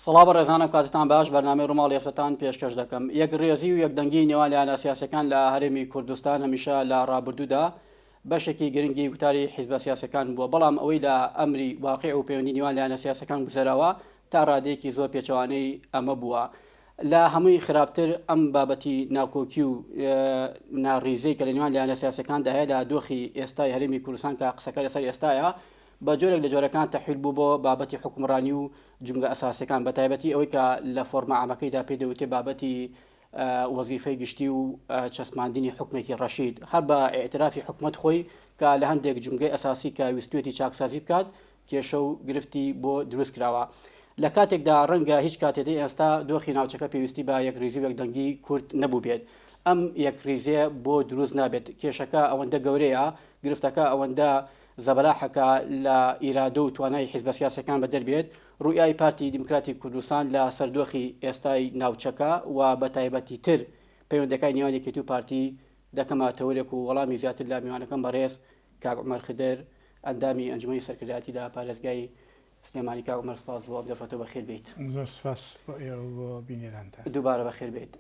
سڵاو ڕێزانە کاتتان باش بەرنامەی ڕووماڵی هەفتەتان پێشکەش دەکەم. یەک ڕێزی و یەکدەنگی نێوان لایەنە سیاسەکان لە هەرێمی کوردستان هەمیشە لە ڕابردوودا بەشێکی گرنگی وتاری حیزبە سیاسەکان بووە، بەڵام ئەوەی لە ئەمری واقع و پەیوەندی نێوان لایەنە سیاسەکان گوزەراوە تا ڕادەیەکی زۆر پێچەوانەی ئەمە بووە. لە هەمووی خراپتر ئەم بابەتی ناوکۆکی و ناڕیزەی کە لە نێوان لایەنە سیاسەکاندا هەیە لە دۆخی ئێستای هەرێمی کوردستان کە قسەکە لەسەر ئێستایە بە جۆرێک لە جۆرەکان تەحویل بوو بۆ بابەتی حکومڕانی و جنگە ئەساسەکان، بە تایبەتی ئەوەی کە لە فۆرمە عامەکەیدا پێدەوتێ بابەتی وەزیفەی گشتی و چەسماندنی حکومێکی ڕەشید، هەر بە ئێعترافی حکومەت خۆی کە لە هەندێک جنگەی ئەساسی کە ویستوێتی چاکسازی بکات کێشە و گرفتی بۆ دروست کراوە. لە کاتێکدا ڕەنگە هیچ کاتێتی ئێستا دۆخی ناوچەکە پێویستی بە یەک ریزی و یەکدەنگی کورد نەبوو بێت. ئەم یەک ریزێ بۆ دروست نابێت، کێشەکە ئەوەندە گەورەیە، گرفتەکە ئەوەندە زەبەلاحەکە لە ئیرادە و توانای حیزبە سیاسەکان بە دەربێت. ڕوویای پارتی دیموکراتی کوردستان لە سەردۆخی ئێستای ناوچەکە و بە تایبەتی تر پەیوەندەکانی نێوان یەکێتی و پارتی دەکەماتەوەرێک و وەڵامی زیاتر لە میوانەکەم بەڕێز کاک عومەر خدر ئەندامی ئەنجومەنی سەرکردایەتیدا پارێزگای سلێمانی. کاک عومەر سپاس بۆ ئەم دەفەتەوە بەخێر بیت. زۆر سپاس بۆ بینێرانتان. دووبارە بەخێر بیت.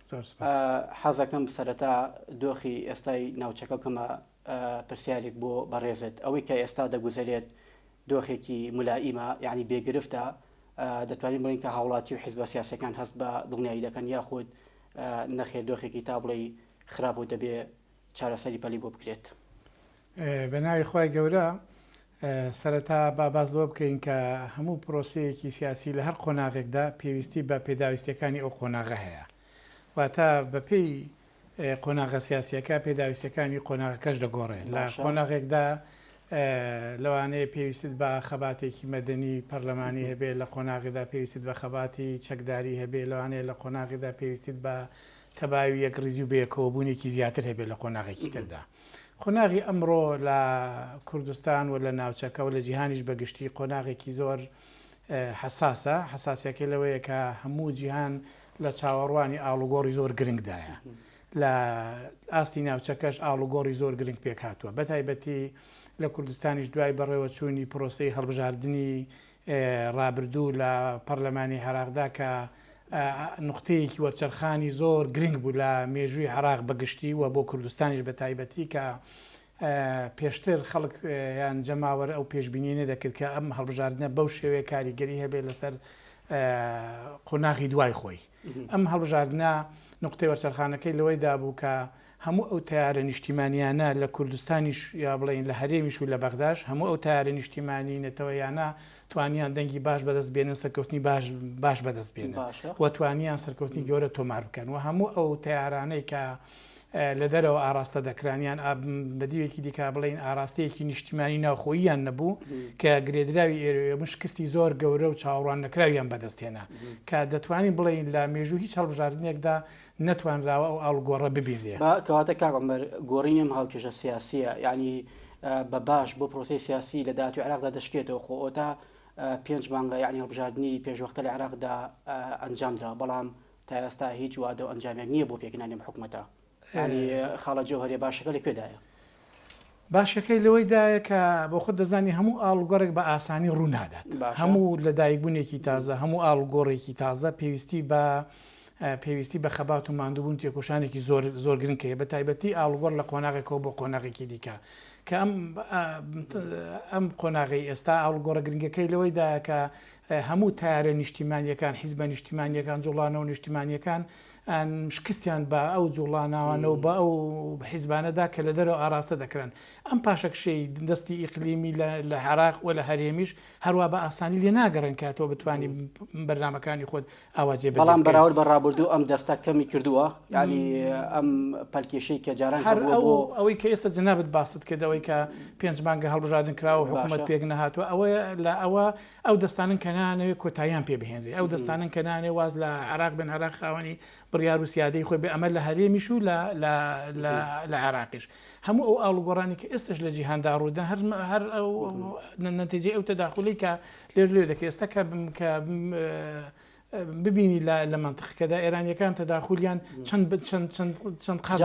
حەزەکەم سەرەتا دۆخی ئێستای ناوچەکە کەمە پرسیارێک بۆ بەڕێزت، ئەوەی کە ئێستا دەگوزارێت دۆخێکی مولائیمە، یعنی بێگرفتە، دەتوانین بڵین کە هاوڵاتی و حیزبە سیاسەکان هەست بە دڵنیایی دەکەن یاخود نەخێر دۆخێکی تا بڵێ خراپ و دەبێ چارەسەری پەلی بۆ بکرێت. بە ناوی خۆی گەورە سەرەتا با باز لەوە بکەین کە هەموو پرۆسەیەکی سیاسی لە هەر قۆناغێکدا پێویستی بە پێداویستەکانی ئەو قۆناغە هەیە، واتە بەپێی قۆناغە سیاسیەکە پێداویستەکانی قۆناغەکەش دەگۆڕێ. لە قۆناغێکدا لەوانەیە پێویستت بە خەباتێکی مەدەنی پەرلەمانی هەبێ، لە قۆناغیدا پێویستت بە خەباتی چەکداری هەبێ، لەوانەیە لە قۆناغیدا پێویستت بە تەباوی یەک ریزی و بەیەکەوەبوونێکی زیاتر هەبێ لە قۆناغێکی تردا. قۆناغی ئەمڕۆ لە کوردستان و لە ناوچەکە و لە جیهانیش بەگشتی قۆناغێکی زۆر حساسە. حساسیەکەی لەوەیە کە هەموو جیهان لە چاوەڕوانی ئاڵوگۆڕی زۆر گرنگدایە، لە ئاستی ناوچەکەش ئاڵوگۆڕی زۆر گرنگ پێک هاتووە، بە تایبەتی لە کوردستانیش دوای بەڕێوە چوونی پرۆسەی هەڵبژاردننی ڕابردوو لە پەرلەمانی عێراقدا کە نقطەیەکی وەرچەرخانی زۆر گرنگ بوو لە مێژووی عێراق بەگشتی و بۆ کوردستانیش بە تایبەتی کە پێشتر خەڵک یان جەماوەرە ئەو پێشبینی نەدەکرد کە ئەم هەڵبژاردنە بەو شێوەیە کاریگەری هەبێت لەسەر قۆناغی دوای خۆی. ئەم هەڵبژاردنە نقطەی وەرچەرخانەکەی لەوەی دابوو کە هەموو ئەو تیارە نیشتیمانیانە لە کوردستانیش یا بڵین لە هەرێمیش و لە بەغداش هەموو ئەو تیارە نیشتیمانی نەتەوەیانە توانیان دەنگی باش بەدەست بێنن، سەرکەوتنی باش بەدەست بێنن و توانیان سەرکەوتنی گەورە تۆمار بکەن، و هەموو ئەو تیارانەی کە لە دەرەوە ئاراستە دەکرانیان بەدیوێکی دیکا بڵین ئاراستەیەکی نیشتیمانی ناوخۆییان نەبوو کە گرێدراوی ئێرە مشکستی زۆر گەورە و چاوەڕوان نەکراویان بەدەستێنە کە دەتوانین بڵین لە مێژوو هیچ هەڵبژاردنێکدا نەتوانراوە ئەو ئاڵگۆڕە ببینرێ. کەواتە کاک عومەر گۆڕینم هاوکێشە سیاسیە، یعنی بە باش بۆ پرۆسەی سیاسی لە داهاتوی عێراقدا دەشکێتەوە خۆ تا 5 مانگە یعنی هەڵبژاردننی پێشوەختە لە عێراقدا ئەنجامدرا، بەڵام تا ئێستا هیچ وادە و ئەنجامێک نییە بۆ پێکهێنانی حکوومەتە. خاڵە جەوهەریە باشەکە لەکوێدایە؟ باشەکەی لەوەیدایە کە بۆ خۆت دەزانی هەموو ئاڵگۆڕێک بە ئاسانی ڕوونادات، هەموو لەدایکبوونێکی تازە، هەموو ئاڵگۆڕێکی تازە پێویستی بە خەبات و ماندووبوون تێکۆشانێکی زۆر گرنگکەیە، بە تایبەتی ئاڵگۆڕ لە قۆناغێکەوە بۆ قۆناغێکی دیکە کە ئەم قۆناغی ئێستا ئاڵگۆڕە گرنگەکەی لەوەیدایە کە هەموو تارە نیشتیمانیەکان، حیزبە نیشتیمانیەکان، جوڵانەوە نیشتیمانیەکان شکستیان بە ئەو جوڵاناوانەوە بە ئەو حیزبانەدا کە لە دەرەوە ئاراستە دەکرن. ئەم پاشەکشەی دەستی ئیقلیمی لە عێراق و لە هەرێمیش هەروە بە ئاسانی لێ ناگەڕن کاتەوە بتوانانی بەرنامەکانی خۆت ئاواجێ بێت. بەڵام بەراورد بە ڕابردوو ئەم دەستە کەمی کردووە، یعنی ئەم پەلکێشەی کە جاران هەر ئەوەی کە ئێستا جەنابەت باست کردەوەی کە 5 مانگە هەڵبژاردن کراوە و حکوومەت پێک نەهاتووە، ئەوەیە لە ئەو دەستانن کە نانەوێت کۆتاییان پێ بهێنرێ، ئەو دەستانن کە نانێ واز لە عێراق بن عێراق خاوەنی بڕیار و سیادەی خۆی بێ ئەمە لە هەرێمیش و لە عێراقیش. هەموو ئەو ئاڵگۆڕانی کە ئێستش لە جیهاندا ڕوودان هەر ئەو نەتیجەی ئەو تەداخلی کە لێ دەکە ئێستا کە ببینی لە منتیقەکەدا ئێرانیەکان تەداخلیان چەند قات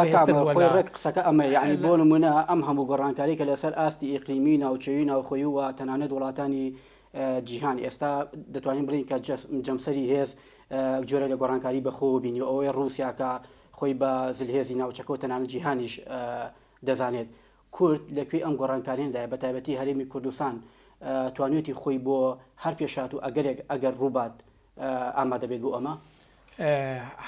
قسەکە ئەمە، یعنی بۆ نمونە ئەم هەموو گۆڕانکاری کە لەسەر ئاستی ئیقلیمی ناوچەوی ناوخۆیی و تەنانەت وڵاتانی جیهانی ئێستا دەتوانین بڵین کە جەمسەری هێز جۆرە لە گۆڕانکاری بەخۆ بینی ئەوەی ڕووسیاکە خۆی بە زلهێزی ناوچەکە و تەنانەت جیهانیش دەزانێت کورد لەکوێ ئەم گۆڕانکاریەندای بە تایبەتی هەرێمی کوردستان توانێتی خۆی بۆ هەر پێشات و ئەگەر ڕووبات ئامادە بێت بۆ ئەمە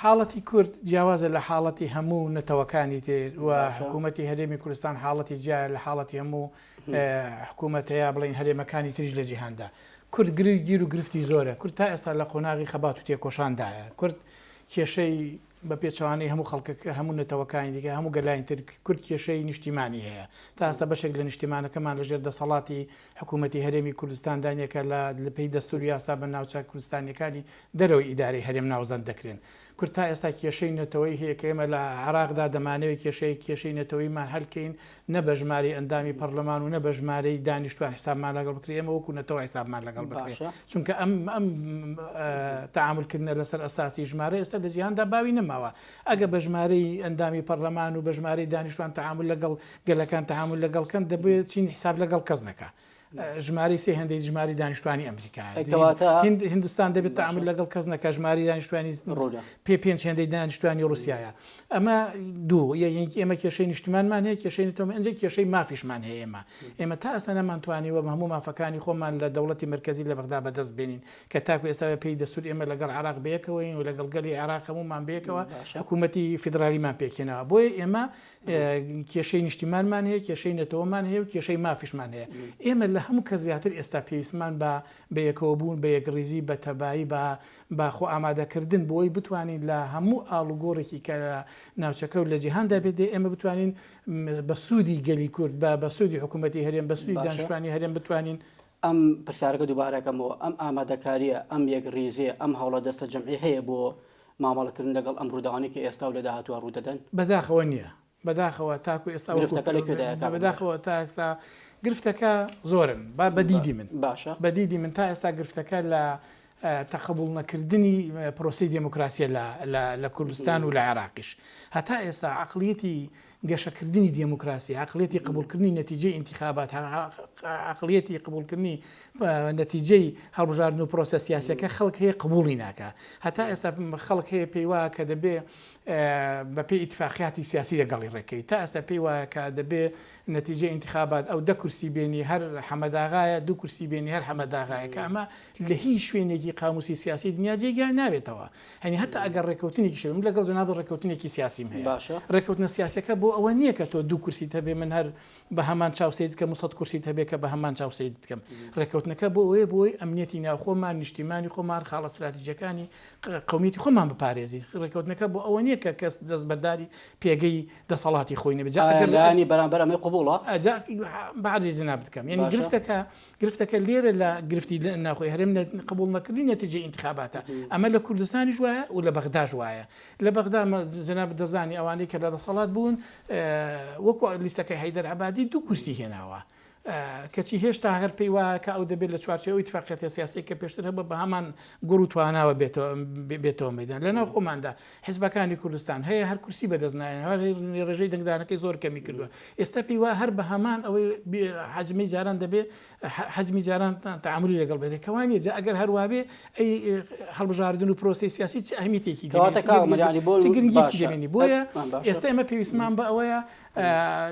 حاڵەتی کورد جیاوازە لە حاڵەتی هەموو نەتەوەکانی تر و حکوومەتی هەرێمی کوردستان حاڵەتی جیا لە حاڵەتی هەموو حکوومەتەیە بڵین هەرێمەکانی تریش لە جیهاندا کورد گیر و گرفتی زۆرە کورد تا ئێستا لە قۆناغی خەبات و تێکۆشاندایە کورد کێشەی بە پێچوانەی هەموو خەڵکەکە هەموو نەتەوەکانی دیکە هەموو گەلاین تر کورد کێشەی نیشتیمانی هەیە تا ئێستا بەشێک لە نیشتیمانەکەمان لەژێر دەسەڵاتی حکوومەتی هەرێمی کوردستاندانیەکە لە پێی دەستور یاسا بە ناوچە کوردستانیەکانی دەرەوەی ئیدارەی هەرێم ناوزەند دەکرێن کورد تا ئێستا کێشەی نەتەوەی هەیە کە ئێمە لە عراقدا دەمانەوێت کێشەی نەتەوەیمان هەلکەین نە بە ژماری ئەندامی پەرلەمان و نە بە ژمارەی دانیشتوان حسابمان لەگەڵ بکرێ ئێمە وەکو نەتەوە حسابمان لەگەڵ بکرێت چونکە ئەم تەعاملکردنە لەسەر ئەساسی ژمارە ئێستا لە جیهاندا باوی نەماوە ئەگە بە ژمارەی ئەندامی پەرلەمان و بە ژمارەی دانیشتوان تەعامل لەگەڵ گەلەکان تەعامل لەگەڵکەن دەبێت چین حساب لەگەڵ کەس نەکە ژماری سێ هەندێک ژماری دانیشتوانی ئەمریکا هندستان دەبێت تەعامل لەگەڵ کەس نەکە ژماری دانیشتوانی پێ هەندێک دانیشتوانی رووسایە ئەمە دوو یەکی ئێمە کێشەی نیشتیمانمان هەیە کێشەی نەتەوە ئەنج کێشەی مافیشمان هەیە ئێمە تا ئێستا نەمانتوانیوە هەموو مافەکانی خۆمان لە دەوڵەتی مرکزی لە بەغدا بەدەست بێنین کە تاکو ئێستا پێی دەستور ئێمە لەگەڵ عراق بەیەکەوەین و لەگەڵ گەلی عراق هەمومان بەیەکەوە حکوومەتی فیدرالیمان پێکێنەوە بۆیە ئێمە کێشەی نیشتیمانمان هەیە کێشەی نەتەوەمان هەیە و کێشەی مافیشمان هەیە ئێمە لە هەموو کە زیاتر ئێستا پێویستمان بە یەکەوە بوون بە یەکڕیزی بە تەبایی بە خۆ ئامادەکردن بۆی بتوانین لە هەموو ئاڵوگۆڕێکی کە ناوچەکە و لە جیهاندا بێت ئێمە بتوانین بە سوودی گەلی کورد بە سوودی حکوومەتی هەرێم بە سوودی دانیشتوانی هەرێم بتوانین ئەم پرسیارەکە دووبارەکەمەوە ئەم ئامادەکاریە ئەم یەکڕیزێ ئەم هەوڵە دەستە جەمعی هەیە بۆ مامەڵەکردن لەگەڵ ئەم ڕووداوانی کە ئێستا و لە داهاتوە ڕوودەدەن بەداخەوە نییە بەداخەوە تاکو ئێستا بەداخەوە تا ئێستا گرفتەکە زۆرن بەدیدی من باشە بەدیدی من تا ئێستا گرفتەکە لە تەقبول نەکردنی پرۆسی دموکراسیە لە کوردستان و لە عێراقیش هەتا ئێستا عقلیەتی گەشەکردنی دموکراسی عقلیەتی قبولکردنی نەتیجەی انتخابات عقلیەتی قبولکردنی نەتیجەی هەڵبژاردن و پرۆسە سیاسیەکە خەڵک هەیە قبولی ناکە هەتا ئێستا خەڵک هەیە پێی وایە کە دەبێ بەپێی ئیتفاقیاتی سیاسی لەگەڵی ڕێکەکەی تا ئێستا پێی وایە کە دەبێ نەتیجە انتخابات ئەو 10 کورسی بێنی هەر حەمەداغایە 2 کورسی بێنی هەر حەمەداغایە کە ئەمە لە هیچ شوێنێکی قاموسی سیاسی دنیا جێگیان نابێتەوە هەنی هەتا ئەگەر ڕێکەوتنێکی شێ لەگەڵ جەناب ڕێکەوتنێکی سیاسیم هەیە ڕێکەوتنە سیاسەکە بۆ ئەوە نییە کە تۆ 2 کورسی هەبێ من هەر بە هەمان چاوسەید کە 100 کورسی هەبێت کە بە هەمان چاوسەید بکەم ڕێکەوتنەکە بۆ ئەوەیە بۆی ئەمنیەتی ناوخۆمان نیشتیمانی خۆمان خاڵە استراتیژیەکانی قومیەتی خۆمان بپارێزی ڕێکەوتنەکە بۆ ئەوە نییە کە کەس دەستبەرداری پێگەی دەسەڵاتی خۆی نەبێت ئەگەرانی بەرامبەر ئەمە قبوڵە بەعرضی جناب بکەم یعنی گرفتەکە لێرە لە گرفتی ناخۆی هەرێم قبول نەکردی نەتیجەی انتخاباتە ئەمە لە کوردستانیش وایە و لە بەغداش وایە لە بەغدا جناب دەزانی ئەوانەی کە لە دەسەڵات بوون وەکو لیستەکەی حەیدەر عەبادی 2 کورسی هێناوە کەچی هێشتا هەر پێی وایە کە ئەو دەبێت لە چوارچێوەی اتفاقیەتی سیاسی کە پێشتر هەبە بە هەمان گوڕ و تواناوە بێتەوە مەیدان لەناو خۆماندا حیزبەکانی کوردستان هەیە هەر کورسی بەدەستنایە ڕێژەی دەنگدانەکەی زۆر کەمی کردووە ئێستا پێی وایە هەر بە هەمان ئەوەی حەجمی جاران دەبێت حەجمی جاران تەعاملی لەگەڵ بێت کەوانی جا ئەگەر هەروابێ ئەی هەڵبژاردن و پرۆسی سیاسی چ ئەهمیتێکی گرنگێکی دەبێنی بۆیە ئێستا ئێمە پێویستمان بە ئەوەیە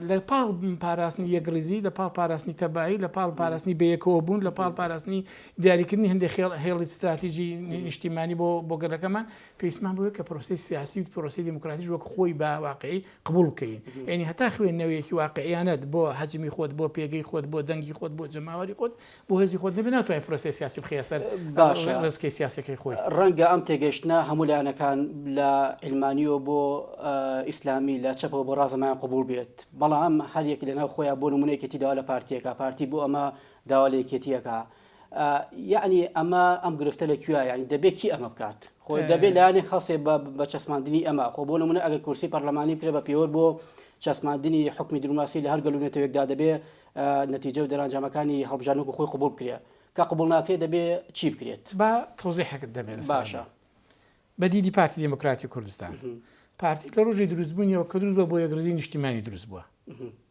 لە پاڵ پاراستنی یەکڕیزی لە پاڵ پاراستنی تەبایی لە پاڵ پاراستنی بەیەکەوە بوون لە پاڵ پاراستنی دیاریکردنی هەندێک هێڵی استراتیژی نیشتیمانی بۆ گەلەکەمان پێویستمان بووە کە پرۆسی سیاسی و پرۆسی دموکراتیش وەک خۆی بە واقعی قبول بکەین یعنی هەتا خوێندنەوەیەکی واقعیانەت بۆ حەجمی خۆت بۆ پێگەی خۆت بۆ دەنگی خۆت بۆ جەماوەری خۆت بۆ هێزی خۆت نەبێت ناتوانێت پرۆسی سیاسی بخەیە سەر ڕێزکەی سیاسەکەی خۆی ڕەنگە ئەم تێگەشتنە هەموو لایەنەکان لە ئیلمانیەوە بۆ ئیسلامی لە چەپەوە بۆ ڕازەمان قبول بێت بەڵام هەریەک لەناو خۆیان بۆ نمونەیەکێتی داوا لە پارتیەکە پارتی بۆ ئەمە داوا لە یەکێتیەکە یعنی ئەمە ئەم گرفتە لەکوێیە یعنی دەبێت کی ئەمە بکات خۆی دەبێت لایەنێک خاصێ بە چەسماندنی ئەمە خۆ بۆ نمونە ئەگەر کورسی پەرلەمانی پرێ بە پێوە بۆ چەسماندنی حکمی دیموکراسی لە هەر گەلوونێتەوەکدا دەبێت نەتیجە و دەرەنجامەکانی هەڵبژاردن و خۆی قبول بکرێت کە قبول ناکرێت دەبێت چی بکرێت بە تەوزیحێکت دەبێت باشە بەدیدی پارتی دموکراتی کوردستان پارتی لە ڕۆژی دروستبوونیەوە کە دروست بە بۆ یەکڕیزی نیشتیمانی دروست بووە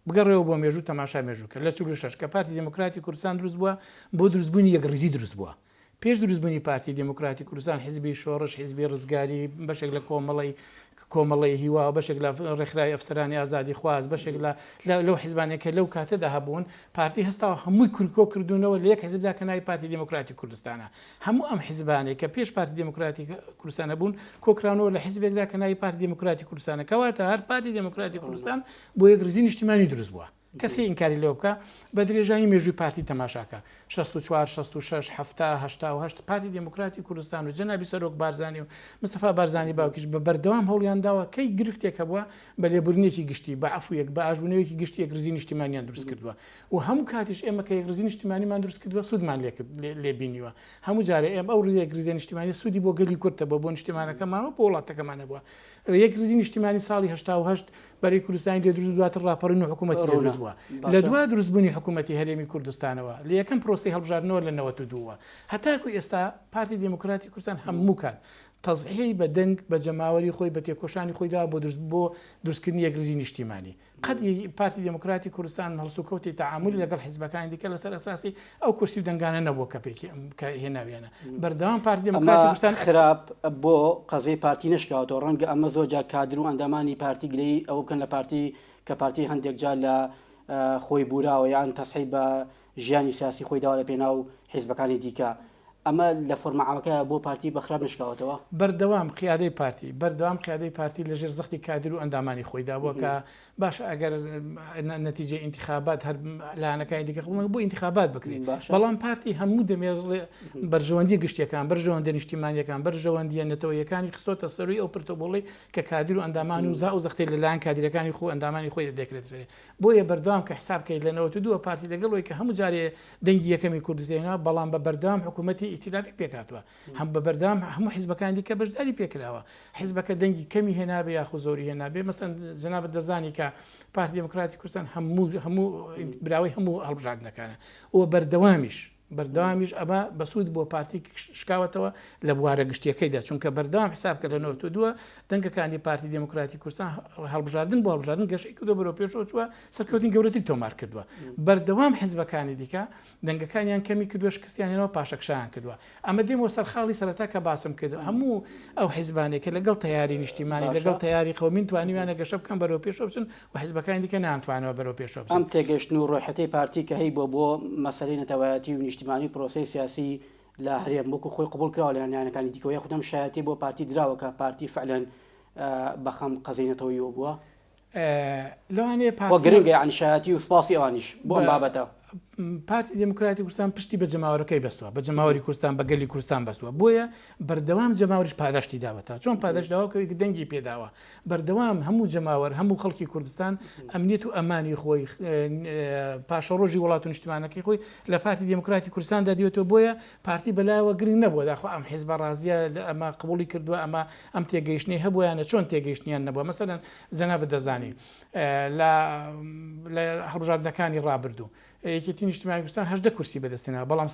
بگەڕێەوە بۆ مێژوو تەماشا مێژووکە لە 46 کە پارتی دموکراتی کوردستان دروست بووە بۆ دروستبوونی یەک ڕیزی دروست بووە. پێش دروستبوونی پارتی دموکراتی کوردستان حیزبی شۆڕش حیزبی ڕزگاری بەشێک لە کۆمەڵی هیوا بەشێک لە ڕێکخراوی ئەفسەرانی ئازادی خواست بەشێک لەو حیزبانێکە لەو کاتەدا هەبوون پارتی هەستاوە هەمووی کورکۆ کردوونەوە لە یەک حیزبدا کە ناوی پارتی دموکراتی کوردستانە. هەموو ئەم حیزبانێک کە پێش پارتی دموکراتی کوردستانە بوون کۆکرانەوە لە حیزبێکدا کە ناوی پارتی دموکراتی کوردستانە کەواتە هەر پارتی دموکراتی کوردستان بۆ یەک ڕیزی نیشتیمانی دروست بووە. کەسی ئینکاری لێ بکە بە درێژایی مێژووی پارتی تەماشاکە 64 66 1970 پارتی دموکراتی کوردستان و جەنابی سەرۆک بارزانانی و مستەفا بارزانانی باوکیش بە بەردەوام هەوڵیانداوە کەی گرفتێکە بووە بە لێبورنێکی گشتی بە عفویەک بە ئاژبوونەوەیکی گشتی یەک ڕیزی نیشتیمانیان دروست کردووە و هەموو کاتیش ئێمە کە یەک ڕیزی نیشتیمانیمان دروست کردووە سوودمان لێبینیوە هەموو جارێ ئێمە ئەو ڕیزی ڕیزی نیشتیمانی سوودی بۆ گەلی کورتە بۆ نیشتیمانەکەمانەوە بۆ وڵاتەکەمانە بووە یەک ڕیزی نیشتیمانی ساڵی 1970 بەری کوردستانی لێ دروست دواتر ڕاپەڕین و حکوومەتی دروست بووە لە دوای دروستبوونی حکوومەتی هەرێمی کوردستانەوە لە یەکەم پرۆسی هەڵبژاردنەوە لە 92وە هەتاکو ئێستا پارتی دموکراتی کوردستان هەموو کات تەزحی بە دەنگ بە جەماوەری خۆی بە تێکۆشانی خۆیدا بۆ دروستکردنی یەک ڕیزی نیشتیمانی قەت پارتی دموکراتی کوردستان هەڵسوکەوتی تەعاملی لەگەڵ حیزبەکانی دیکە لەسەر ئەساسی ئەو کورسی و دەنگانە نەبووە کە هێناویانە بەردەوام پارتی دموکراتی کوردستان خراپ بۆ قەزەی پارتی نشکاوەوە ڕەنگە ئەمە زۆر جار کادر و ئەندامانی پارتی گرەی ئەو بکەن لە پارتی کە پارتی هەندێک جار لە خۆی بوراوە یان تەسحی بە ژیانی سیاسی خۆی داوا لە پێناو حیزبەکانی دیکە ئەمە لە فۆرمەعامەکە بۆ پارتی بەخراپ نشکاوەتەوە بەردەوام قیادەی پارتی لەژێر زەختی کادر و ئەندامانی خۆیدا بووە کە باش ئەگەر نەتیجە ئینتیخابات هەر لاانەکانی دیکە بۆ ئینتیخابات بکرێن بەڵام پارتی هەموو دەمێ بەرژەوەندی گشتیەکان بەرژەوەندە نیشتیمانیەکان بەرژەوەندیە نەتەوەیەکانی خستۆتە سەروی ئەو پرتۆبڵی کە کادر و ئەندامان و زا و زەختی لەلایەن کادرەکانی خۆ ئەندامانی خۆی دەکرێت بۆیە بەردەوام کە حسابکەیت لە 92 پارتی لەگەڵەوەی کە هەموو جارێ دەنگی یەکەمی کوردستانەوە بەڵام بە بەردەوام حکوومەتی ئیتیلافی پێکاتوە هەم بە بەردەوام هەموو حیزبەکانی کە بەشداری پێکراوە حیزبەکە دەنگی کەمی هێنابێ یاخو زۆری هێنابێ مەسەن جەنابەت دەزانی کە پارتی دموکراتی کوردستان هەموو براوی هەموو هەڵبژاردنەکانە ئەوە بەردەوامیش ئەمە بەسوود بۆ پارتی شکاوەتەوە لە بوارە گشتیەکەیدا چونکە بەردەوام حسابکە لە 92 دەنگەکانی پارتی دموکراتی کوردستان هەڵبژاردن بۆ هەڵبژاردن گەشەی کردو بەرەو پێشەوە چووە سەرکەوتنی گەورەتی تۆمار کردووە بەردەوام حیزبەکانی دیکە دەنگەکانیان کەمی کردووە شکستیانەوە پاشەکشیان کردووە ئەمە دێمەوە سەرخاڵی سەرەتا کە باسم کرد هەموو ئەو حیزبانێک کە لەگەڵ تەیاری نیشتیمانی لەگەڵ تەیاری قەومی توانیوانە گەشە بکەن بەرەو پێشەوە بچن و حیزبەکانی دیکە ناتوانەوە بەرەو پێشەوە بچن ئەم تێگەشتن و ڕۆحەتەی پارتی کە هەی بۆ مەسەلەی نەتەوایەتی و نیشتیمانی پرۆسەی سیاسی لە هەرێم وەکو خۆی قبول کراوە لە یانەکانی دیکەوە خودم شایەتی بۆ پارتی دراوە کە پارتی فعلەن بەخەم قەزەینەتەوەیەوە بووە لەوانەیە گرنگە یعنی شایەتی و سپاسی ئەوانیش بۆ ئەم بابەتە پارتی دموکراتی کوردستان پشتی بە جەماوەەکەی بەستووە بە جەماوەری کوردستان بە گەلی کوردستان بەستووە بۆیە بەردەوام جەماوەریش پاداشتی داوەتە چۆن پاداشداوەکەوی دەنگی پێداوە بەردەوام هەموو جەماوەر هەموو خەڵکی کوردستان ئەمنیەت و ئەمانی خۆی پاشە ڕۆژی وڵات و نیشتیمانەکەی خۆی لە پارتی دموکراتی کوردستاندا دیوێتەوە بۆیە پارتی بەلایەوە گرنگ نەبووە داخوا ئەم حیزبە ڕازیە ئەمە قبولی کردووە ئەم تێگەیشتنی هەبوویانە چۆن تێگەیشتنیان نەبووە مەسەلەن جەنابەت دەزانی لە هەڵبژاردنەکانی ڕابردوو یەکێتی نیشتیمانی کوردستان 18 کورسی بەدەستێنەوە بەڵام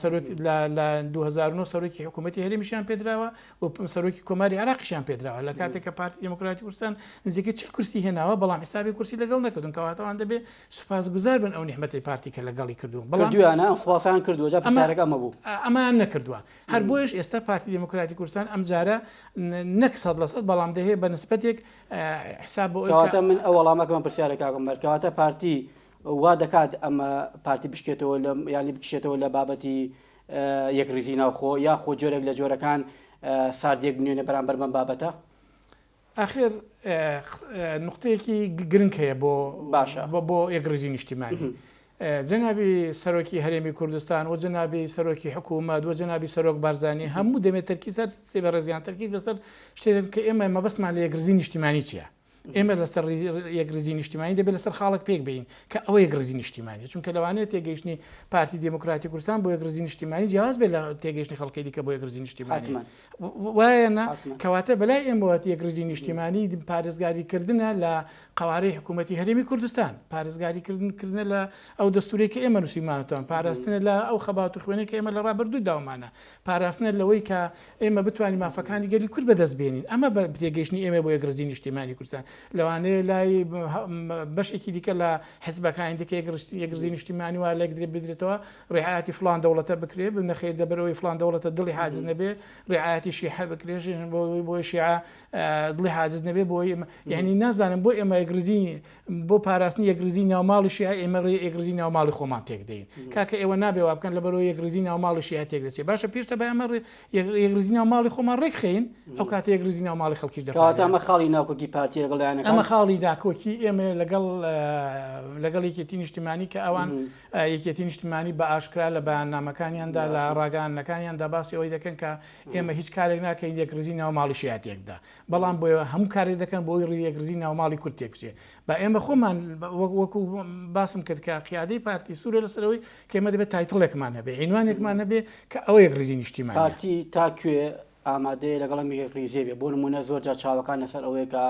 لە 2009 سەرۆکی حکوومەتی هەرێمیشیان پێدراوە و سەرۆکی کۆماری عراقیشیان پێدراوە لە کاتێک کە پارتی دموکراتی کوردستان نزیکەی 40 کورسی هێناوە بەڵام حسابی کورسی لەگەڵ نەکردون کەواتەوان دەبێت سوپاسگوزار بن ئەو نیحمەتی پارتی کە لەگەڵی کردوون بەڵام سوپاسیان کردووە جا پرسیارەکە ئەمە بوو ئەمان نەکردووە هەر بۆیش ئێستا پارتی دموکراتی کوردستان ئەم جارە نەک 100% بەڵام دەهەیە بە نسبەتێک حساب بۆ کەواتە من ئەو وەڵامەکەم پرسیارێکاکەم کەواتە پارتی وا دەکات ئەمە پارتی بشکێتەوە ینی بکشێتەوە لە بابەتی یەک ڕیزی ناوخۆ یا خۆ جۆرێک لە جۆرەکان ساردێک بنوێنە بەرامبەر بەم بابەتە ئاخر نقطەیەکی گرنگ هەیە باشە بۆ یەک ڕیزی نیشتیمانی جەنابی سەرۆکی هەرێمی کوردستان و جەنابی سەرۆکی حکوومەت و جەنابی سەرۆک بارزانانی هەموو دەمێت تەرکیز سێبە ڕێزیان تەرکیز لەسەر شتێک کە ئێمە مەبەستمان لە یەک ڕیزی نیشتیمانی چییە ئێمە لەسەر یەک ڕیزی نیشتیمانی دەبێت لەسەر خاڵک پێک بین کە ئەوە یەک ڕیزی نیشتیمانی چونکە لەوانەیە تێگەیشتنی پارتی دموکراتی کوردستان بۆ یەک ڕیزی نیشتیمانی جیاواز بێت لە تێگەیشتنی خەڵکی دیکە بۆ یەک ڕیزی نیشتیمانی وایە کەواتە بەلای ئێمەوە یەک ڕیزی نیشتیمانی پارێزگاریکردنە لە قوارەی حکوومەتی هەرێمی کوردستان پارێزگاریکردنە لە ئەو دەستوری کە ئێمە نووسیمانەوە پاراستنە لە ئەو خەبات و خوێنەی کە ئێمە لە ڕابردوو داومانە پاراستنە لەوەی کە ئێمە بتوانین مافەکانی گەلی کورد بەدەست بێنین ئەمە بە تێگەیشتنی ئێمە بۆ یەک ڕیزی نیشتیمانی کوردستان لەوانەیە لای بەشێکی دیکە لە حزبەکانی دیکە یەکگرزی نیشتیمانی وە لێک درێ بدرێتەوە ڕێعاتی فلان دەوڵەتە بکرێ بنەخێر دەبەرەوەی فلان دەوڵەتە دڵی حاجز نەبێ ڕێعاتی شیعە بکرێژ بۆی شیعە دڵی حاجز نەبێ بۆی یعنی نازانم بۆ ئێمە یەکگرزی بۆ پاراستنی یەکگرزی ناوماڵی شیعە ئێمە یەکگرزی ناوماڵی خۆمان تێک دەین کاکە ئێوە نابێ وا بکەن لەبەرەوە یەکگرزی ناوماڵی شیعە تێک دەچێت باشە پێشتە بە ئەمە یەکگرزی ناوماڵی خۆمان ڕێکخین ئەو کاتە یەکگرزی ناوماڵی خەڵکیش دەکات ئەمە خاڵی ناوکۆکی پارتی لەگەڵ ئەمە خاڵی داکۆکی ئێمە لەگەڵ یەکێتی نیشتیمانی کە ئەوان یەکێتی نیشتیمانی بە ئاشکرا لە بەیاننامەکانیاندا لە ڕاگەانەکانیاندا باسی ئەوەی دەکەن کە ئێمە هیچ کارێک ناکەین یەکگرزی ناوماڵی شیعەتێکدا بەڵام بۆ هەموو کارێک دەکەن بۆی یەکگرزی ناوماڵی کورد تێکچێ بە ئێمە خۆمان وەکو باسم کرد کە قیادەی پارتی سوورە لەسەرەوەی کە ئێمە دەبێت تایتڵێکمان هەبێ عنوانێکمان هەبێ کە ئەوە یەکگرزی نیشتیمانی پارتی تاکوێ ئامادەیە لەگەڵم یەکگرزی بێ بۆ نمونە زۆر جا چاوەکان لەسەر ئەوەیە کە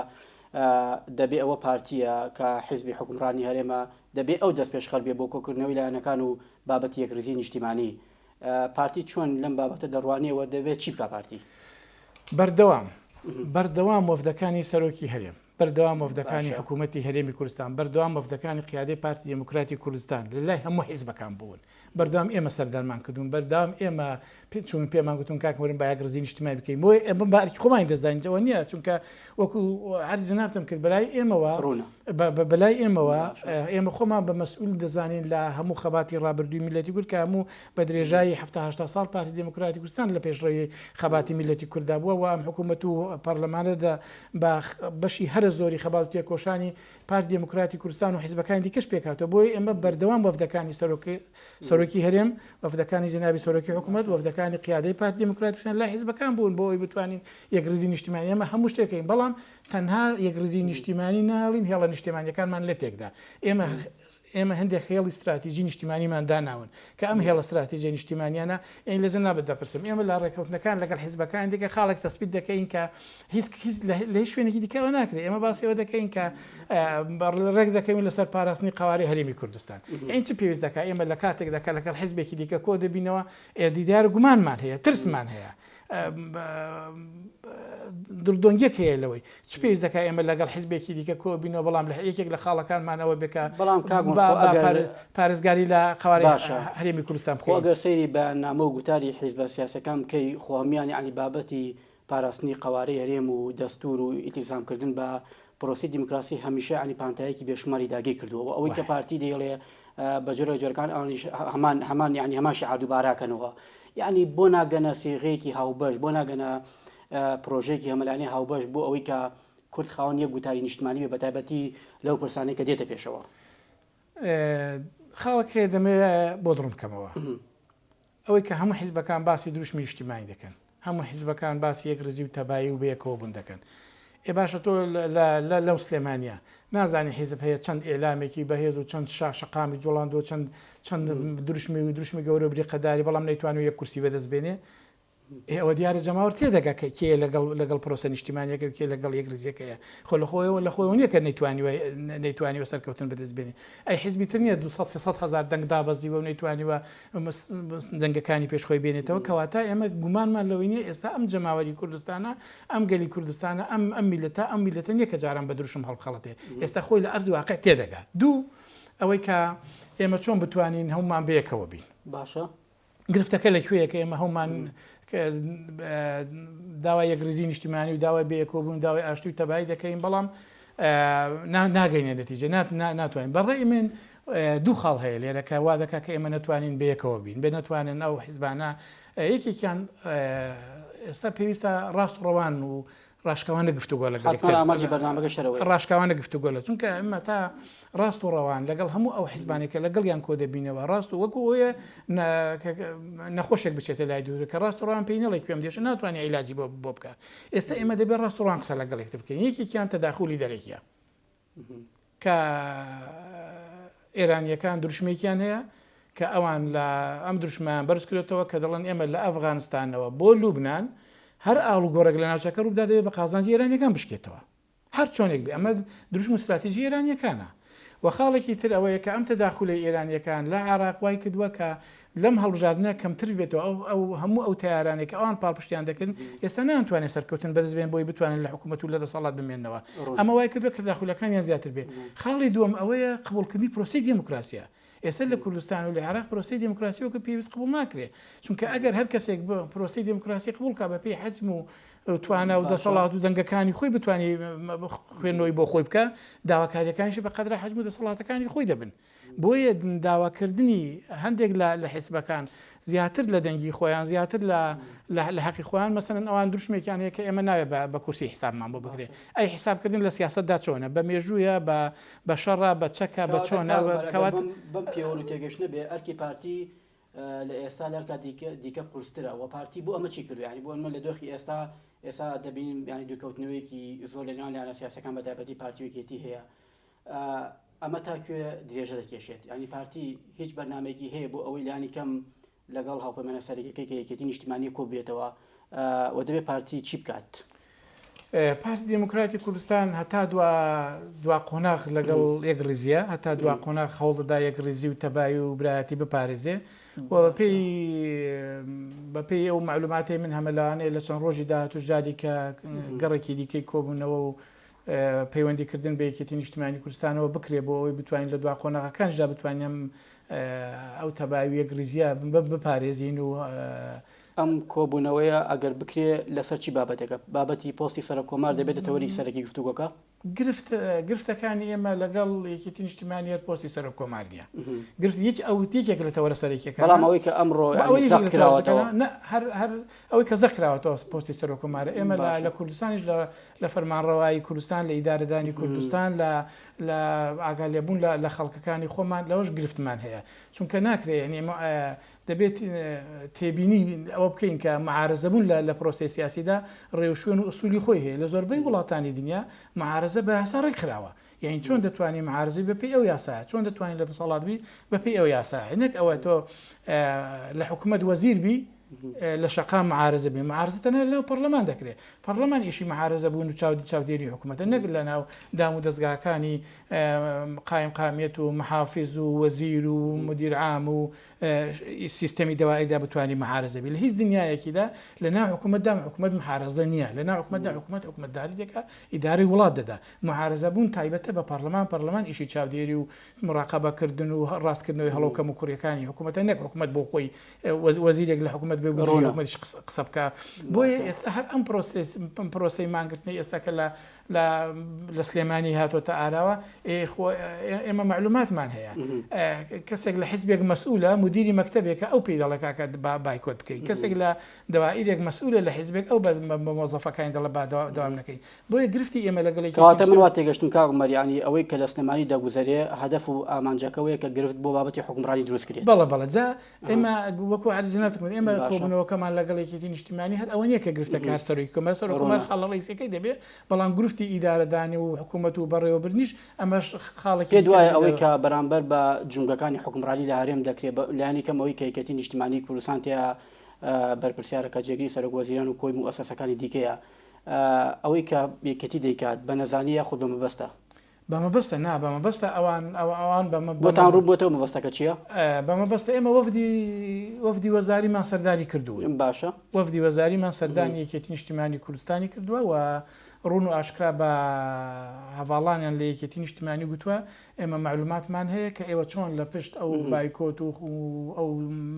دەبێ ئەوە پارتیە کە حیزبی حکومڕانی هەرێمە دەبێ ئەو دەست پێشخەر بێ بۆ کۆکردنەوەی لایەنەکان و بابەتی یەکگرزی نیشتیمانی پارتی چۆن لەم بابەتە دەڕوانیەوە دەبێت چی بکە پارتی بەردەوام وەفدەکانی سەرۆکی هەرێم بەردەوام وەفدەکانی حکوومەتی هەرێمی کوردستان بەردەوام وەفدەکانی قیادەی پارتی دموکراتی کوردستان لەلای هەموو حیزبەکان بوون بەردەوام ئێمە سەردەرمان کردوون بەردەوام ئێمە چون پێمان گوتون کاکوەرن با یەکگرزی نیشتیمانی بکەین بۆی ئەمە بارکی خۆمان دەزانینەوە نییە چونکە وەکو عەرزی نافتم کرد بەلای ئێمەوە بەلای ئێمەوە ئێمە خۆمان بە مەسئول دەزانین لە هەموو خەباتی ڕابردووی میلەتی کورد کە هەموو بە درێژایی 70 ساڵ پارتی دموکراتی کوردستان لە پێشڕەوی خەباتی میلەتی کورددا بووە و ئەم حکوومەت و پەرلەمانەدا بە بەشی هەرە زۆری خەباتی کۆشانی پارتی دموکراتی کوردستان و حیزبەکانی دیکەش پێکاتەوە بۆی ئێمە بەردەوام وەفدەکانی سەرۆکی هەرێم وەفدەکانی جەنابی سەرۆکی حکوومەت وەفدەکانی قیادەی پارتی دموکراتی کوردستان لای حیزبەکان بوون بۆ ئەوی بتوانین یەکگرزی نیشتیمانی ئێمە هەموو شتێکین بەڵام تەنها یەکگرزی نیشتیمانی ناڵین هێڵە نیشتیمانیەکانمان لە تێکدا ئێمە هەندێک خێڵی استراتیژی نیشتیمانیمان داناون کە ئەم هێڵە استراتیژی نیشتیمانیانە ئەین لەزە نابێت دەپرسم ئێمە لە ڕێکەوتنەکان لەگەڵ حیزبەکان دیکە خاڵێک تەسبیت دەکەین کە هیچ لە هیچ شوێنێکی دیکەەوە ناکرێت ئێمە باسیەوە دەکەین کە ڕێک دەکەین لەسەر پاراستنی قواری هەرێمی کوردستان ئەین چ پێویست دەکات ئێمە لە کاتێک دەکات لەگەڵ حیزبێکی دیکە کۆ دەبینەوە دیدار گومانمان هەیە ترسمان هەیە دڵدۆنگێک هەیە لەوەی چ پێویست دەکات ئێمە لەگەڵ حیزبێکی دیکە کۆ بینەوە بەڵام لە یەکێک لە خاڵەکانمانەوە بکە بەڵام پارێزگاری لە قواری هەرێمی کوردستان خۆ ئەگەر سەیری بە نامە و گوتاری حیزبە سیاسەکان بکەی خۆمیان یعنی بابەتی پاراستنی قوارەی هەرێم و دەستور و ئیلتیزامکردن بە پرۆسی دیموکراسی هەمیشە عنی پانتایەکی بێشماری داگیر کردووە ئەوەی کە پارتی دەیڵێ بە جۆرەکان هەمان یعنی هەماشی عادوباراکەنەوە یعنی بۆ ناگەنە سیغەیەکی هاوبەش بۆ ناگەنە پرۆژێکی هەمەلانی هاوبەش بۆ ئەوەی کە کورد خاوەن یەک گوتاری نیشتیمانی بێ بەتایبەتی لەو پرسانەی کە دێتە پێشەوە خاڵک هەیە دەمەوێت بۆ دڕم بکەمەوە ئەوەی کە هەموو حیزبەکان باسی دروشمی نیشتیمانی دەکەن هەموو حیزبەکان باسی یەکگرزی و تەبایی و بەیەکەوە بوون دەکەن باشە تۆ لەو سلێمانە نازانی حیزب هەیە چەند ئێلامێکی بەهێز و چەند شقامی جوڵاندۆ چەند دروشمی گەورە بریقەداری بەڵام نەیتوانێت یەک کورسی بەدەستبێنێ ئەوە دیارە جەماوەڕ تێدەگا کە کێ لەگەڵ پرۆسە نیشتیمانیەکە کێ لەگەڵ یەکگرزیەکەیە خۆ لە خۆیەوە لە خۆی نییە کە نەیتوانیوە سەرکەوتن بەدەستبێنێ ئەی حیزبی تر نییە 200 هزار دەنگ دابەزیوە و نەیتوانیوە دەنگەکانی پێشخۆی بێنێتەوە کەواتە ئێمە گومانمان لەوەی نیە ئێستا ئەم جەماوەری کوردستانە ئەم گەلی کوردستانە ئەم میلەتە نییە کە جاران بە دروشم هەڵبخەڵەتێ ئێستا خۆی لە ئەرز واقع تێدەگا دوو ئەوەی کە ئێمە چۆن بتوانین هەمومان بەیەکەوە بین باشە گرفتەکە لەکوێیە کە ئێمە هەمومان داوای یەکگرزی نیشتیمانی و داوای بەیەکەوە بوون داوای ئاشتی و تەبایی دەکەین بەڵام ناگەینە نەتیجە ناتوانین بەڕێی من دوو خاڵ هەیە لێرە کە وا دەکا کە ئێمە نتوانین بەیەکەوە بین بێ نتوانن ئەو حیزبانە یەکێکیان ئێستا پێویستە ڕاست ڕەوان و ڕاشکەوانە گفتوگۆ لەگەڵ ڕاشکەوانە گفتوگۆ لە چونکە ئەمە تا ڕاست و ڕەوان لەگەڵ هەموو ئەو حیزبانێکە لەگەڵیان کۆ دەبینەوە ڕاست و وەکو ئەوە نەخۆشێک بچێتە لای دوور کە ڕاست و ڕەوان پێی نەڵی کوێم دێشە ناتوانێت عیلاجی بۆ بکە ئێستا ئێمە دەبێت ڕاست و ڕەوان قسە لەگەڵێکتر بکەین یەکێکیان تەداخولی دەرەکیە کە ئێرانیەکان دروشمێکیان هەیە کە ئەوان لە ئەم دروشمیان بەرز کرێتەوە کە دەڵێن ئێمە لە ئەفغانستانەوە بۆ لوبنان هەر ئاڵ و گۆڕێک لە ناوچەکە ڕوودا دەبێت بە قازانجی ئێرانیەکان بشکێتەوە هەر چۆنێک بێ ئەمە دروشم و استراتیژی ئێرانیەکانە و و خاڵێکی تر ئەوەیە کە ئەم تەداخولەی ئێرانیەکان لە عێراق وای کردووە کە لەم هەڵبژاردنە کەمتر بێتەوە ئەو هەموو ئەو تیارانێک ئەوان پاڵپشتیان دەکردن ئێستا ناتوانێت سەرکەوتن بەدەستبێن بۆی بتوانن لە حکوومەت و لە دەسەڵات بمێنەوە ئەمە وای کردووە کە تەداخولەکانیان زیاتر بێ. خاڵی دووەم ئەوەیە قبولکردنی پرۆسی دیموکراسیە. ئێستا لە کوردستان و لە عێراق پرۆسی دیموکراسیەوە پێویست قبول ناکرێت چونکە ئەگەر هەر کەسێک پرۆسی دیموکراسی قبول کا بە پێی حەزم و توانە و دەسەڵات و دەنگەکانی خۆی بتوانانی خوێندنەوەی بۆ خۆی بکە داواکاریەکانیش بە قەدرە حەجم و دەسەڵاتەکانی خۆی دەبن. بۆیە داواکردنی هەندێک لە حیزبەکان زیاتر لە دەنگی خۆیان زیاتر لە حەقی خۆیان مەسەن ئەوان دروشمێکیان هەیە کە ئێمە ناوێت بە کورسی حسابمان بۆ بکرێت. ئەی حسابکردن لە سیاستدا چۆنە بە مێژوویە بە شەڕە بە چەکە بە چۆنە کەوات بەم پێوە و تێگەشتنە بێ ئەرکی پارتی لە ئێستا لەرکا دیکە قورسترە و پارتی بۆ ئەمە چی کردو ینی بۆ ئەمە لە دۆخی ئێستا دەبین ینی دووکەوتنەوەیکی زۆر لەناو لایەنە سیاسەکان بە تایبەتی پارتیوەکێتی هەیە ئەمە تاکوێ درێژە دەکێشێت ینی پارتی هیچ بەرنامێکی هەیە بۆ ئەوەی لانی کەم لەگەڵ هاوپەیمانە سەرەکیەکەی کە یەکێتی نیشتیمانی کۆ بێتەوە و دەبێت پارتی چی بکات؟ پارتی دموکراتی کوردستان هەتا دوا قۆناغ لەگەڵ یەک ڕیزیە هەتا دوا قۆناغ هەوڵدەدا یەک ڕیزی و تەبای و برایەتی بپارێزێ و بەپێی ئەو معلوماتی من هەمەلاوانەیە لە چەند ڕۆژی داهاتوو جاری کە گەڕێکی دیکەی کۆبوونەوە و پەیوەندیکردن بە یەکێتی نیشتیمانی کوردستانەوە بکرێ بۆ ئەوەی بتوانین لە دوا قۆناغەکانشدا بتوانیم ئەو تەبای و یەک ریزیە بپارێزین و ئەم کۆبوونەوەیە ئەگەر بکرێ لەسەر چی بابەتەکە بابەتی پۆستی سەر کۆمار دەبێتە تەوەری سەرەکی گفتوگۆکە گرفتەکانی ئێمە لەگەڵ یەکێتی نیشتیمانی پۆستی سەر کۆماردیە گرفت ئەو تێکێک لە تەوەرە سەرەکیەکە بەڵام ئەوەی کە ئەمڕۆ ئەوەی کە زەکراوەتەوە پۆستی سەر کۆمارە ئێمە لە کوردستانیش لە فەرمانڕەوایی کوردستان لە ئیدارەدانی کوردستان لە ئاگالێبوون لە خەڵکەکانی خۆمان لەوەش گرفتمان هەیە چونکە ناکرێت دەبێت تێبینی ئەوە بکەین کە معارەزەبوون لە پرۆسی سیاسیدا ڕێوشوێن و ئوسولی خۆی هەیە لە زۆربەی وڵاتانی دنیا معارەزە بە یاسا ڕێکخراوە یعنی چۆن دەتوانین معارەزەی بەپێی ئەو یاسایە چۆن دەتوانین لە دەسەڵات بی بەپێی ئەو یاسایە نەک ئەوە تۆ لە حکوومەت وەزیر بی لە شەقام معارەزە بێ معارەزەتەنە لەو پەرلەمان دەکرێت پەرلەمان ئیشی معارەزە بوون و چاودێری حکوومەتە نەک لە ناو دام و دەستگاکانی قایم قامێت و محافظ و وەزیر و مدیر عام و سیستەمی دەواییدا بتوانانی معارەزە بێت لە هیچ دنیایەکیدا لە ناو حکوومەتدا حکوومەت محارەزە نییە لە ناو حکوومەتدا حکوومەتداری دەکات ئیدارەی وڵات دەدا معارەزە بوون تایبەتە بە پەرلەمان ئیشی چاودێری و مراقەبەکردن و ڕاستکردنەوەی هەڵۆکەم و کوڕیەکانی حکوومەتە نەک حکوومەت بۆ خۆی وەزیرێک لە حکوومەت بێ قسە بکە بۆیە ئێستا هەر ئەم پرۆسی مانگرتنی ئێستا کە لە سلێمانی هاتۆتە ئاراوە ئێمە معلوماتمان هەیە کەسێک لە حیزبێک مەسئولە مدیری مەکتەبێکە ئەو پێی دەڵێکاکە بایکۆت بکەین کەسێک لە دەوائیرێک مەسئولە لە حیزبێک ئەو بە مۆزەفەکانی دەڵە داوام نەکەین بۆیە گرفتی ئێمە لەگەڵی کەواتە من وا تێگەشتم کاک مەریانی ئەوەی کە لە سلێمانی دەگوزارێ هەدەف و ئامانجەکەوەیە کە گرفت بۆ بابەتی حکومڕانی دروستکرێت بەڵە جا ئێمە وەکو عەرزناتکرد ئێمە کۆبوونەوەکەمان لەگەڵ یەکێتی نیشتیمانی هەر ئەوە نییە کە گرفتەکە هەر سەرۆکی کۆمەر خاڵە ڕیسەکەی دەبێت بەڵام گرفتی ئیدارەدانی و حکوومەت و بەڕێوەبرنیش ئەمەش خاڵێکی دوایە ئەوەی کە بەرامبەر بە جونگەکانی حکومڕانی لە هەرێم دەکرێت لایانی کەم ئەوەی کە یەکێتی نیشتیمانی کوردستان تیا بەرپرسیارەکە جێگیری سەرۆک وەزیران و کۆی موسەسەکانی دیکەیە ئەوەی کە یەکێتی دەیکات بە نەزانیە خود بە مەبەستە بەمەبەستە نا بەمەبەستە ئەوان بۆتان ڕوو بۆتەوە مەبەستەکە چییە؟ بەمەبەستە ئێمە وەفدی وەزاریمان سەرداری کردووە باشە وەفدی وەزاریمان سەردانی یەکێتی نیشتیمانی کوردستانی کردووە و ڕوون و ئاشکرا بە هەواڵانیان لە یەکێتی نیشتیمانی گوتووە ئێمە معلوماتمان هەیە کە ئێوە چۆن لە پشت ئەو بایکۆت و ئەو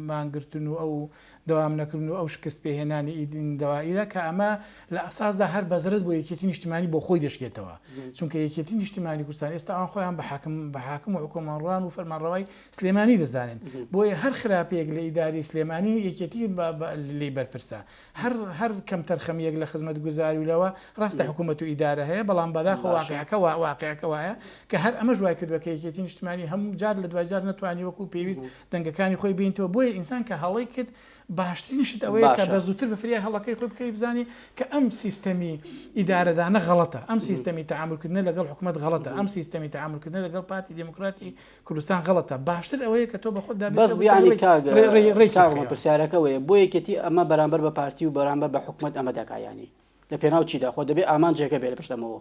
مانگرتن و ئەو دەوام نەکردن و ئەو شکست پێهێنانی ئیدین دەوائیرە کە ئەمە لە ئەساسدا هەر بەزرت بۆ یەکێتی نیشتیمانی بۆ خۆی دەشکێتەوە چونکە یەکێتی نیشتیمانی کوردستان ئێستا ئەوان خۆیان بە حاکم و حکومانڕان و فەرمانڕەوای سلێمانی دەزانن بۆیە هەر خراپەیەک لە ئیداری سلێمانی یەکێتی لێ بەرپرسە هەر کەم تەرخەمیەک لە خزمەت گوزاری و لەوە ڕاستە حکوومەت و ئیدارە هەیە بەڵام بەداخە واقعەکە وایە کە هەر ئەمە ژوای کردووە کە یەکێتی نیشتیمانی هەموو جار لە دوای جار نەتوانی وەکو پێویست دەنگەکانی خۆی بینتەوە بۆیە ئینسان کە هەڵی کرد باشترینشت ئەوەیە کە بە زووتر بە فریای هەڵەکەی خۆی بکەی بزانانی کە ئەم سیستەمی ئیدارەدانە غەڵەتە ئەم سیستەمی تەعاملکردن لەگەڵ حکوومەت غەڵەتە ئەم سیستەمی تەعاملکردن لەگەڵ پارتی دموکراتی کوردستان غەڵەتە باشتر ئەوەیە کە تۆ بە خۆت بەس پرسیارەکەوەیە بۆ یەکێتی ئەمە بەرامبەر بە پارتی و بەرامبەر بە حکوومەت ئەمە دەکایانی لە پێناو چیدا خۆ دەبێت ئامانجێکە بێ لە پشتەمەوە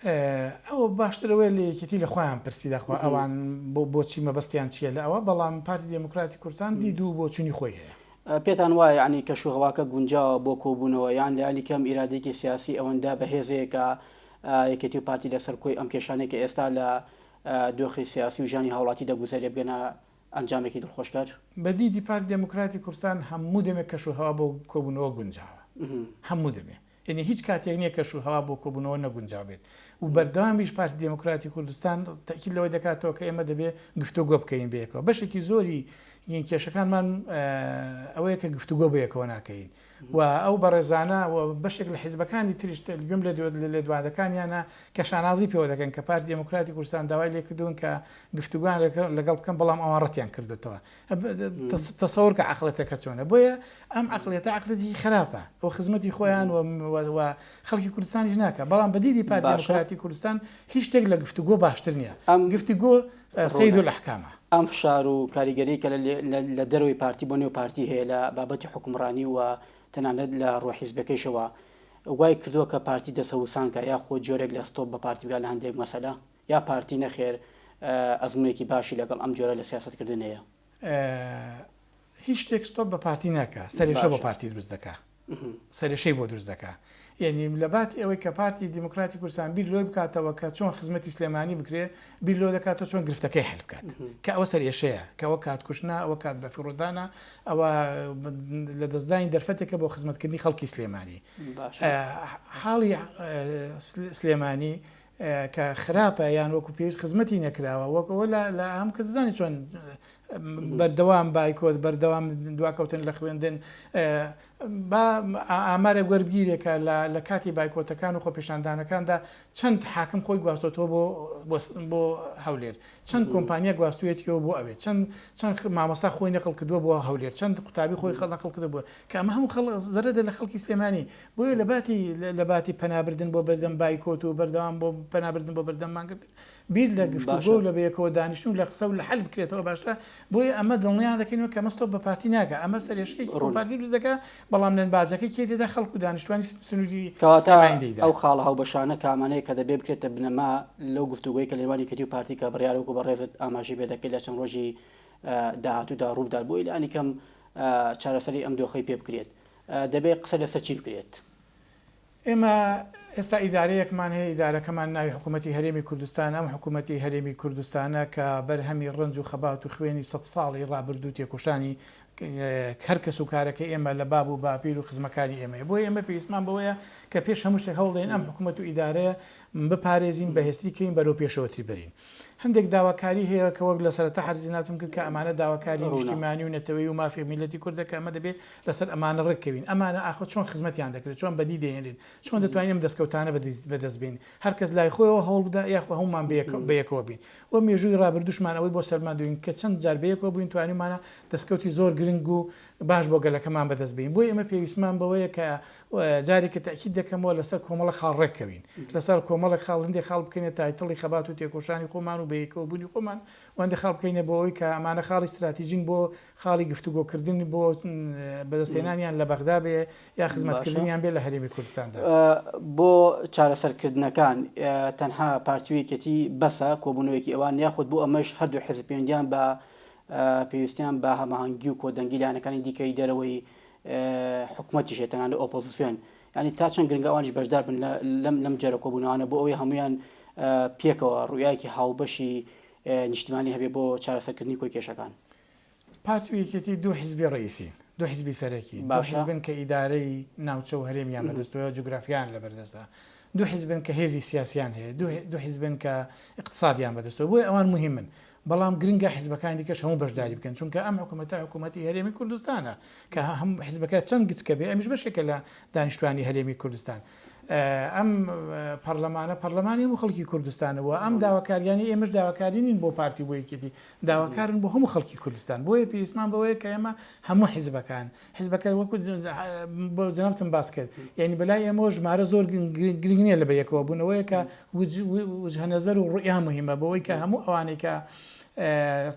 ئەوە باشترەوەی لە یەکێتی لە خۆیان پرسی داخوا ئەوان بۆچی مەبەستیان چییە لە ئەوە بەڵام پارتی دموکراتی کوردستان دید و بۆچوونی خۆی هەیە. پێتان وایە ینی کەشوهەواکە گونجاوە بۆ کۆبوونەوە یان لە علی کەم ئیرادێکی سیاسی ئەوەندا بەهێزەیەکە یەکێتی و پارتی لەسەر کۆی ئەم کێشانێکە ئێستا لە دۆخی سیاسی و ژانی هاوڵاتی دەگوزارێ بگەنە ئەنجامێکی دڵخۆشکار. بەدیدی پارتی دموکراتی کوردستان هەموو دەمێک کەشوهەوا بۆ کۆبوونەوە گونجاوە هەموو دەمێ یعنی هیچ کاتێک نییە کەشوهەوا بۆ کۆبوونەوە نەگونجاو بێت و بەردەوامیش پارتی دموکراتی کوردستان تاکید لەوەی دەکاتەوە کە ئێمە دەبێت گفتوگۆ بکەین بەیەکەوە بەشێکی زۆری کێشەکانمان ئەوەیە کە گفتوگۆ بەیەکەوە ناکەین و ئەو بەڕێزانە بەشێک لە حیزبەکانی تریشت گوێم لە دوادەکانیانە کە شانازی پێوە دەکەن کە پارتی دموکراتی کوردستان داوای لێ کردوون کە گفتوگوان لەگەڵ بکەم بەڵام ئەوان ڕەتیان کردوتەوە تەسەور کە عەقڵەتەکە چۆنە بۆیە ئەم عەقڵێتە عەقڵێتی خراپە ئەو خزمەتی خۆیان و خەڵکی کوردستانیش ناکە بەڵام بەدیدی پارتی دموکراتی کوردستان هیچ شتێک لە گفتوگۆ باشتر نییە گفتوگۆ سەید الأحکامە ئەم فشار و کاریگەری کە لە دەروی پارتی بۆ نێو پارتی هەیە لە بابەتی حکومڕانی و تەنانەت لە ڕۆ حیزبەکەیشەوە وای کردووە کە پارتی دەسەوسانکە یا خۆ جۆرێک لە ستۆپ بە پارتی بگات لە هەندێک مەسەلا یا پارتی نەخێر ئەزمونێکی باشی لەگەڵ ئەم جۆرە لە سیاستکردن هەیە. هیچ شتێک ستۆپ بە پارتی ناکە سەرێشە بۆ پارتی دروست دەکا سەرێشەی بۆ دروست دەکا یعنی لە باتی ئەوەی کە پارتی دموکراتی کوردستان بیر لۆی بکاتەوە کە چۆن خزمەتی سلێمانی بکرێ بیر لۆ دەکاتەوە چۆن گرفتەکەی هەل بکات کە ئەوە سەرێشەیە کە ئەوە کاتکوشنا ئەوە کات بە فیڕۆدانە ئەوە لە دەستدانی دەرفەتێکە بۆ خزمەتکردنی خەڵکی سلێمانی حاڵی سلێمانی کە خراپە یان وەکو پێویست خزمەتی نەکراوە وەکەوە لە هەم کە زانی چۆن بەردەوام بایکۆت بەردەوام دواکەوتن لە خوێندن ئامارە وەرگیرێکە لە کاتی بایکۆتەکان و خۆپێشاندانەکاندا چەند حاکم خۆی گواستۆتەوە بۆ هەولێر چەند کۆمپانیا گواستوێتیەوە بۆ ئەوێت چەند مامۆستا خۆی نەقڵ کردووە بۆ هەولێر چەند قوتابی خۆی نەقڵ کردو بووە کە ئەمە هەموو زەرەدە لە خەڵکی سلێمانی بۆیە لە باتی پەنابردن بۆ بەردەم بایکۆت و بەردەوام بۆ پەنابردن بۆ بەردەممانکردن بیر لە گفتوگۆ لە بەیەکەوە دانیشتون لە قسە و لە حەل بکرێتەوە باشترە بۆیە ئەمە دڵنیان دەکەینەوە کە مەستۆ بە پارتی ناکە ئەمە سەرێشەیەکی پارتی دروست دەکات بەڵام لەن بازەکەی کێ دێدا خەڵکو دانیشتوانی سنووری ئەو خاڵە هەڵبەشانە کامانەیە کە دەبێ بکرێتە بنەما لەو گفتوگۆی کە لێوانی کردی و پارتی کە بڕیارەوەکو بەڕێزت ئاماژی بێ دەکەیت لە چەند ڕۆژی داهاتوودا ڕوودار بۆی لانی کەم چارەسەری ئەم دۆخەی پێ بکرێت دەبێت قسە لەسەر چی بکرێت. ئێمە ئێستا ئیدارەیەکمان هەیە ئیدارەکەمان ناوی حکوومەتی هەرێمی کوردستان ئەم حکوومەتی هەرێمی کوردستانە کە بەرهەمی ڕنج و خەبات و خوێنی 100 ساڵی ڕابردوو تێکۆشانی هەر کەس و کارەکە ئێمە لە باب و باپیر و خزمەکانی ئێمە بۆ ئێمە پێویستمان بەوەیە کە پێش هەموو شتێک هەوڵدەین ئەم حکوومەت و ئیدارەیە بپارێزین بەهێزتریکەین بەرەو پێشەوەتری بەرین. هەندێک داواکاری هەیە کە وەک لە سەرەتا حەرزیناتم کرد کە ئەمانە داواکاری نیشتیمانی و نەتەوەی و مافی میلەتی کوردەکە ئەمە دەبێت لەسەر ئەمانە ڕێککەوین ئەمانە ئاخۆ چۆن خزمەتیان دەکرێت چۆن بەدی دێنێن چۆن دەتوانین دەستکەوتانە بەدەستبین هەر کەس لای خۆیەوە هەوڵ بدا یاخوا هەمومان بەیەکەوە بین و مێژووی ڕابردوشمان ئەوەی بۆ سەرماندوین کە چەند جار بەیەکەوە بووین توانیمانە دەستکەوتی زۆر گرنگ و باش بۆ گەلەکەمان بەدەست بین بۆ ئێمە پێویستمان بەوەیە کە جارێکە تاکید دەکەمەوە لەسەر کۆمەڵە خاڵ ڕێککەوین لەسەر کۆمەڵک خاڵ هەندێک خاڵ بکەینە تایتڵی خەبات و تێکۆشانی خۆمان و بەیەکەوە بوونی خۆمان وەندە خاڵ بکەینە بۆ ئەوی کە ئەمانە خاڵی استراتیژین بۆ خاڵی گفتوگۆکردن بۆ بەدەستێنانیان لە بەغدا بێ یا خزمەتکردنیان بێ لە هەرێمی کوردستاندا. بۆ چارەسەرکردنەکان تەنها پارتیویەکەتی بەسە کۆبوونەوەیەکی ئەوان یاخود بۆ ئەمەش هەردوو حزب پەیوەندیان بە پێویستیان بە هەماهەنگی و کۆدەنگی لایەنەکانی دیکەی دەرەوەی حکوومەتی شێتەنان لە ئۆپۆزیسیۆن ینی تا چەند گرنگەوانیش بەشدار بن لەم جۆرە کۆبوونەوانە بۆ ئەوەی هەمویان پێکەوە ڕوویایەکی هاوبەشی نیشتیمانی هەبێ بۆ چارەسەرکردنی کۆی کێشەکان. پارتیویەکێتی دوو حیزبی ڕئیسی دوو حیزبی سەرەکی دوو حیزبن کە ئیدارەی ناوچە و هەرێمیان بەدەستەوە جوگرافیان لەبەردەستە دوو حیزبن کە هێزی سیاسیان هەیە دوو حیزبن کە اقتصادیان بەدەستەوە بۆی ئەوان مهمن بەڵام گرنگە حیزبەکان دیکەش هەموو بەشداری بکەن چونکە ئەم حکوومەتی هەرێمی کوردستانە کە هەم حیزبەکە چەند گچکە بێ ئەمیش بەشێکە لە دانیشتوانی هەرێمی کوردستان ئەم پەرلەمانی هەموو خەڵکی کوردستانەوە ئەم داواکاریانی ئێمەش داواکارینین بۆ پارتی بۆ یەکێتی داواکارن بۆ هەموو خەڵکی کوردستان بۆیە پێویستمان بەوەیە کە ئێمە هەموو حیزبەکە وەکو بۆ جەنابتم باس کرد یعنی بەلای ئێمە ژمارە زۆر گرنگ نییە لە بەیەکەوە بوونەوەیە کە وجهە نەزەر و ڕوئیان مهمە بەوەی کە هەموو ئەوانەی کە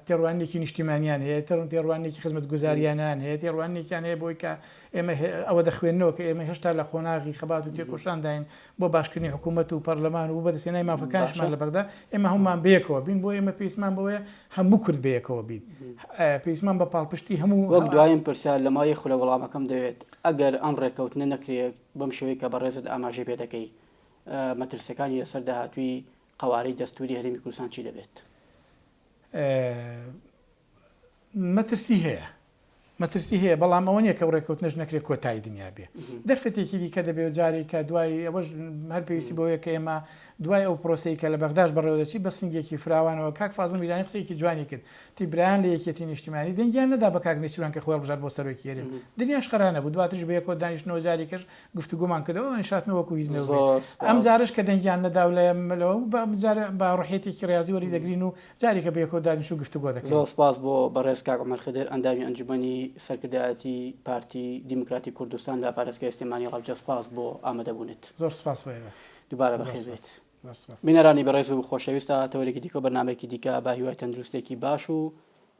تێڕوانێکی نیشتیمانیان هەیە تێڕوانێکی خزمەت گوزاریانان هەیە تێڕوانێکیان هەیە بۆی کە ئێمە ئەوە دەخوێنەوە کە ئێمە هێشتا لە خۆناغی خەبات و تێکۆشانداین بۆ باشکردنی حکوومەت و پەرلەمان و بەدەستێنای مافەکانشمان لە بەغدا ئێمە هەمومان بەیەکەوە بین بۆ ئێمە پێویستمان بەوەیە هەموو کورد بەیەکەوە بین پێویستمان بە پاڵپشتی هەموو وەک دوایین پرسیار لە مای خولە وەڵامەکەم دەوێت ئەگەر ئەم ڕێکەوتنە نەکرێت بەم شێوەیە کە بەڕێزت ئاماژەی پێ دەکەی مەترسەکانی لەسەر داهاتووی قەوارەی دەستوری هەرێمی کوردستان چی دەبێت؟ مەترسی هەیە بەڵام ئەوە نیە کە ڕێکەوتنەش نەکرێت کۆتایی دنیا بێ دەرفەتێکی دیکە دەبێت جارێک کە دوای ئەوەش هەر پێویستی بەوەیە کە ئێمە دوای ئەو پرۆسەی کە لە بەغداش بەڕێوەدەچی بە سنگێکی فراوانەوە کاک فازڵ میرانی قسەیەکی جوانی کرد تیبران لە یەکێتی نیشتیمانی دەنگیان نەدا بە کاک نێچیروان کە خۆی بژار بۆ سەرۆکی هەرێم دنیاش قەرانە بوو دواترش بەیەکەوە دانیشتنەوە جارێکەش گفتوگومان کردەوە نیشاتنەوە وەکو هیزنەوە ئەم جارش کە دەنگیان نەدا لەمەوە بە ڕوحێتێکی ڕاضی وەری دەگرین و جارێکە بەیەکەوە دانیشت و گفتوگۆ دەکەین. زۆر سپاس بۆ بەڕێز کاک عومەر خدر ئەندامی ئەنجومەنی سەرکردایەتی پارتی دیموکراتی کوردستان لە پارێزگای سلێمانی ڕەوجە سپاس بۆ ئامادەبوونت. زۆر سپاس دووبارە بەخێر بێت. بینەرانی بەڕێز و خۆشەویستە تەوەرێکی دیکە بەرنامێکی دیکە با هیوای تەندروستێکی باش و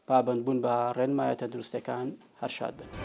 پابەندبوون بە ڕێنمایە تەندروستەکان هەر شاد بن.